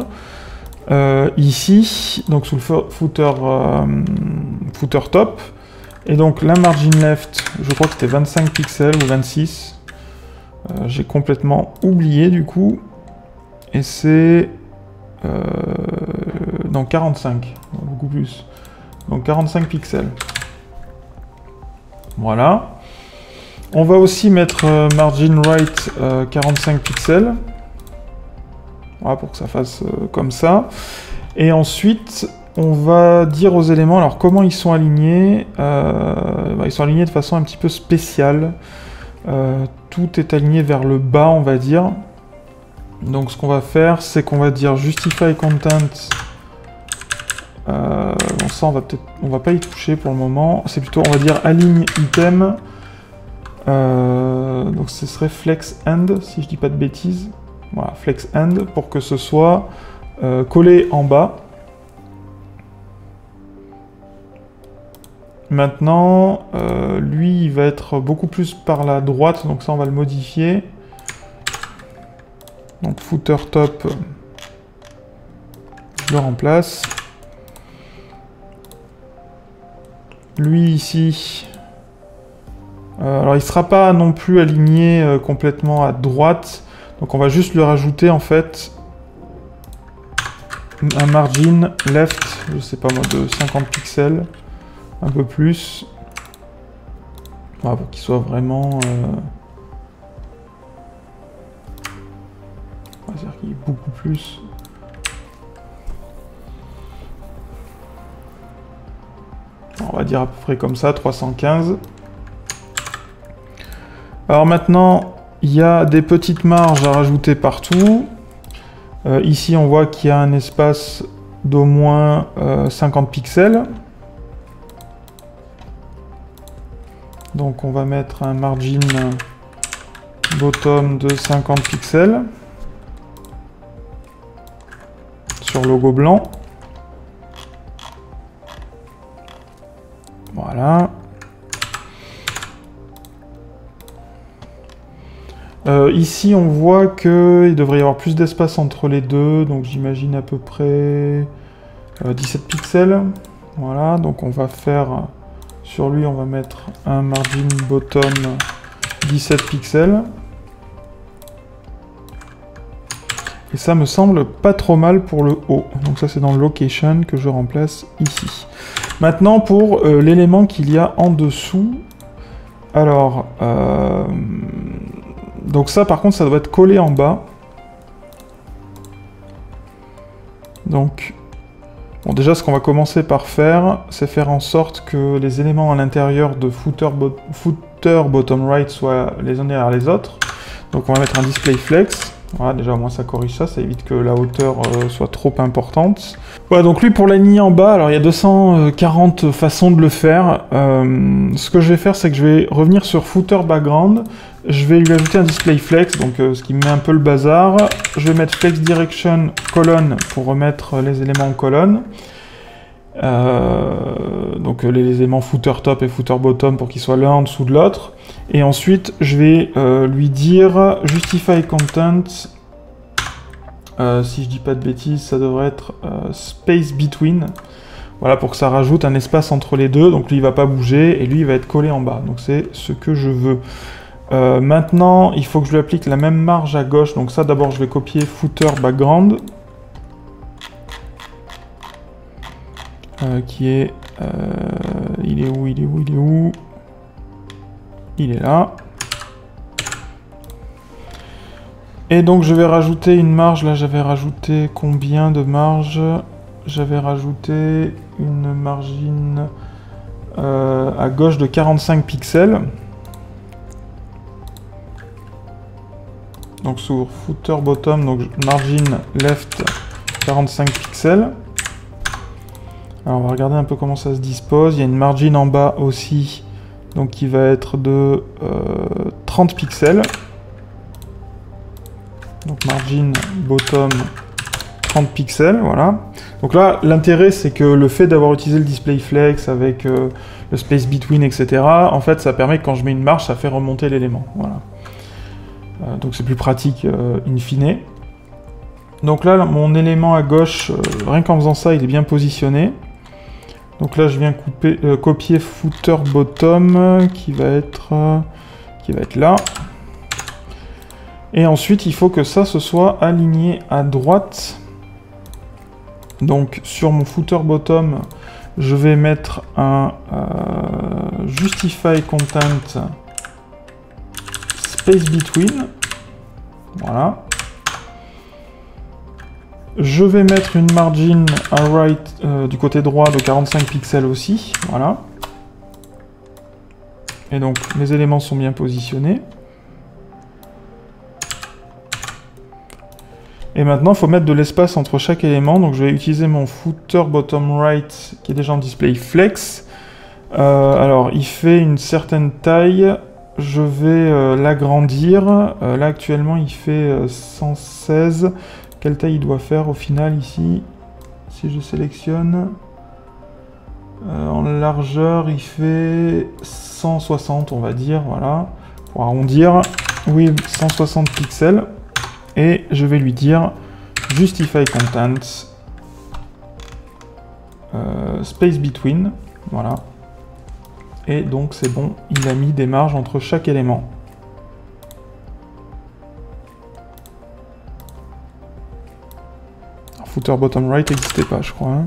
Ici, donc sous le footer top, et donc la margin left, je crois que c'était 25 pixels ou 26. J'ai complètement oublié du coup, et c'est dans 45, beaucoup plus. Donc 45 pixels. Voilà. On va aussi mettre margin right 45 pixels. Voilà, pour que ça fasse comme ça. Et ensuite, on va dire aux éléments, alors comment ils sont alignés. Ils sont alignés de façon un petit peu spéciale. Tout est aligné vers le bas, on va dire. Donc ce qu'on va faire, c'est qu'on va dire justify content. Bon, ça, on va pas y toucher pour le moment. C'est plutôt, on va dire aligne item. Donc ce serait flex end, si je dis pas de bêtises. Voilà, flex end, pour que ce soit collé en bas. Maintenant, lui, il va être beaucoup plus par la droite, donc ça, on va le modifier. Donc, footer top, je le remplace. Lui, ici, alors il ne sera pas non plus aligné complètement à droite. Donc on va juste lui rajouter en fait un margin left, je sais pas moi, de 50 pixels, un peu plus. Voilà, pour qu'il soit vraiment... on va dire qu'il est beaucoup plus. On va dire à peu près comme ça, 315. Alors maintenant... il y a des petites marges à rajouter partout. Ici, on voit qu'il y a un espace d'au moins 50 pixels. Donc, on va mettre un margin bottom de 50 pixels sur logo blanc. Voilà. Ici, on voit qu'il devrait y avoir plus d'espace entre les deux, donc j'imagine à peu près 17 pixels. Voilà, donc on va faire, sur lui on va mettre un margin bottom 17 pixels. Et ça me semble pas trop mal pour le haut. Donc ça c'est dans le location que je remplace ici. Maintenant pour l'élément qu'il y a en dessous. Alors, donc ça par contre ça doit être collé en bas. Donc, bon déjà ce qu'on va commencer par faire, c'est faire en sorte que les éléments à l'intérieur de footer bottom right soient les uns derrière les autres. Donc on va mettre un display flex. Voilà, déjà au moins ça corrige ça, ça évite que la hauteur soit trop importante. Voilà, donc lui pour l'aligner en bas, alors il y a 240 façons de le faire. Ce que je vais faire, c'est que je vais revenir sur footer background, je vais lui ajouter un display flex, donc ce qui me met un peu le bazar. Je vais mettre flex direction colonne pour remettre les éléments en colonne. Donc les éléments footer top et footer bottom pour qu'ils soient l'un en dessous de l'autre. Et ensuite, je vais lui dire justify content. Si je dis pas de bêtises, ça devrait être space between. Voilà, pour que ça rajoute un espace entre les deux. Donc lui, il va pas bouger et lui, il va être collé en bas. Donc c'est ce que je veux. Maintenant, il faut que je lui applique la même marge à gauche. Donc ça, d'abord, je vais copier footer background. Qui est... il est où? Il est où? Il est où? Il est là. Et donc je vais rajouter une marge. Là j'avais rajouté combien de marge? J'avais rajouté une margine à gauche de 45 pixels. Donc sur footer bottom, donc margin left 45 pixels. Alors on va regarder un peu comment ça se dispose. Il y a une margin en bas aussi, donc qui va être de 30 pixels. Donc margin bottom 30 pixels, voilà. Donc là, l'intérêt c'est que le fait d'avoir utilisé le display flex avec le space between, etc., en fait ça permet que quand je mets une marge, ça fait remonter l'élément. Voilà. Donc c'est plus pratique in fine. Donc là, mon élément à gauche, rien qu'en faisant ça, il est bien positionné. Donc là, je viens copier footer bottom qui va être là. Et ensuite, il faut que ça se soit aligné à droite. Donc sur mon footer bottom, je vais mettre un justify content space between. Voilà. Je vais mettre une margin à right du côté droit de 45 pixels aussi. Voilà. Et donc mes éléments sont bien positionnés. Et maintenant, il faut mettre de l'espace entre chaque élément. Donc je vais utiliser mon footer bottom right qui est déjà en display flex. Alors il fait une certaine taille. Je vais l'agrandir. Là actuellement il fait 116. Quelle taille il doit faire au final ici? Si je sélectionne en largeur, il fait 160 on va dire, voilà. Pour arrondir, oui, 160 pixels. Et je vais lui dire justify content space between, voilà. Et donc c'est bon, il a mis des marges entre chaque élément. Footer bottom right n'existait pas, je crois. Hein.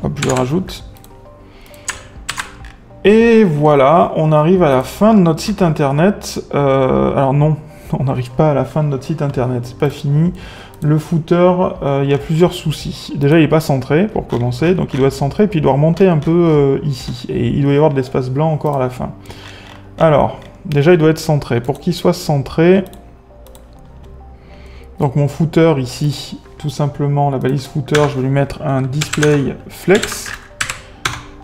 Hop, je le rajoute. Et voilà, on arrive à la fin de notre site internet. Alors non, on n'arrive pas à la fin de notre site internet, c'est pas fini. Le footer, il y a plusieurs soucis. Déjà, il n'est pas centré, pour commencer, donc il doit être centré, puis il doit remonter un peu ici. Et il doit y avoir de l'espace blanc encore à la fin. Alors, déjà, il doit être centré. Pour qu'il soit centré, donc mon footer ici, tout simplement, la balise footer, je vais lui mettre un display flex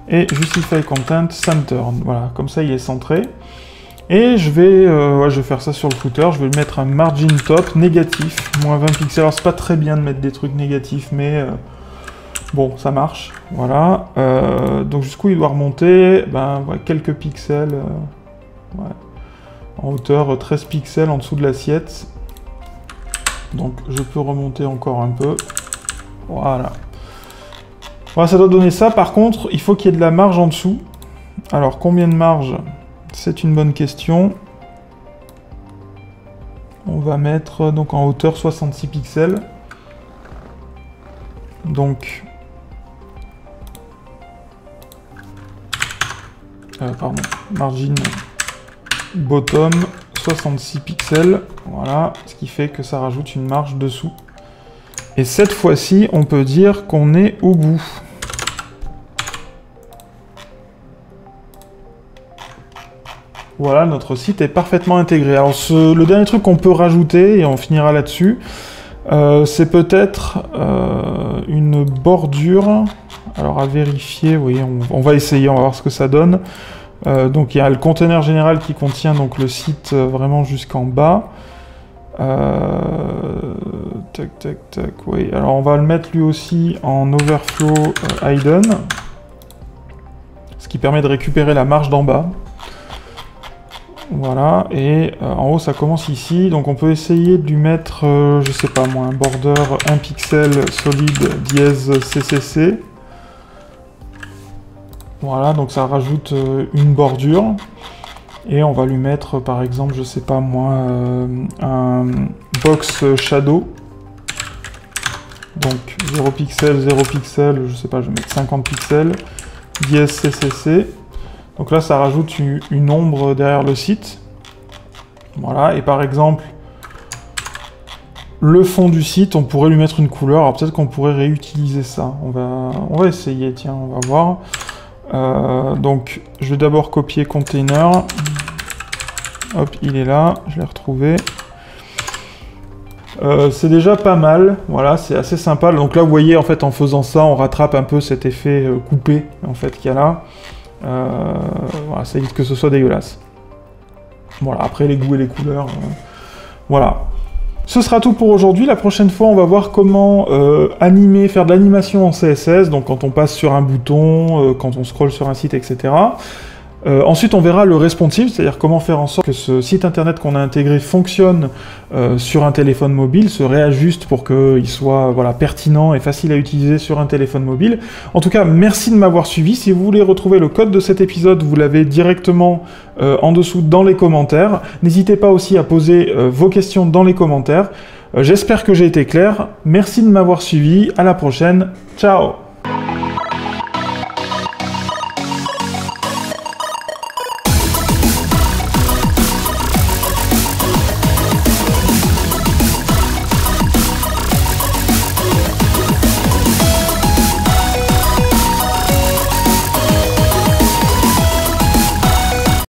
et justify content center. Voilà, comme ça il est centré. Et je vais faire ça sur le footer, je vais lui mettre un margin top négatif, moins 20 pixels. Alors c'est pas très bien de mettre des trucs négatifs, mais bon, ça marche. Voilà. Donc jusqu'où il doit remonter, quelques pixels. Ouais. En hauteur, 13 pixels en dessous de l'assiette. Donc je peux remonter encore un peu. Voilà. Voilà, ça doit donner ça. Par contre, il faut qu'il y ait de la marge en dessous. Alors, combien de marge? C'est une bonne question. On va mettre donc en hauteur 66 pixels. Donc... pardon, margin bottom 66 pixels. Voilà, ce qui fait que ça rajoute une marge dessous. Et cette fois-ci, on peut dire qu'on est au bout. Voilà, notre site est parfaitement intégré. Alors, le dernier truc qu'on peut rajouter, et on finira là-dessus, c'est peut-être une bordure. Alors, à vérifier, oui, on va essayer, on va voir ce que ça donne. Donc, il y a le conteneur général qui contient donc, le site vraiment jusqu'en bas. Tac, tac, tac, oui. Alors, on va le mettre lui aussi en overflow hidden, ce qui permet de récupérer la marge d'en bas. Voilà, et en haut ça commence ici, donc on peut essayer de lui mettre, je sais pas moi, un border 1 pixel solide dièse CCC. Voilà, donc ça rajoute une bordure. Et on va lui mettre par exemple, je sais pas moi, un box shadow. Donc 0 pixel, 0 pixel, je sais pas, je vais mettre 50 pixels, dièse CCC. Donc là, ça rajoute une ombre derrière le site. Voilà, et par exemple, le fond du site, on pourrait lui mettre une couleur. Alors peut-être qu'on pourrait réutiliser ça. On va essayer, tiens, on va voir. Donc, je vais d'abord copier container. Hop, il est là, je l'ai retrouvé. C'est déjà pas mal, voilà, c'est assez sympa. Donc là, vous voyez, en fait, en faisant ça, on rattrape un peu cet effet coupé, en fait, qu'il y a là. Voilà, ça évite que ce soit dégueulasse. Voilà, après les goûts et les couleurs, voilà. Ce sera tout pour aujourd'hui. La prochaine fois, on va voir comment animer, faire de l'animation en CSS, donc quand on passe sur un bouton, quand on scrolle sur un site, etc. Ensuite, on verra le responsive, c'est-à-dire comment faire en sorte que ce site internet qu'on a intégré fonctionne sur un téléphone mobile, se réajuste pour qu'il soit voilà, pertinent et facile à utiliser sur un téléphone mobile. En tout cas, merci de m'avoir suivi. Si vous voulez retrouver le code de cet épisode, vous l'avez directement en dessous dans les commentaires. N'hésitez pas aussi à poser vos questions dans les commentaires. J'espère que j'ai été clair. Merci de m'avoir suivi. À la prochaine. Ciao!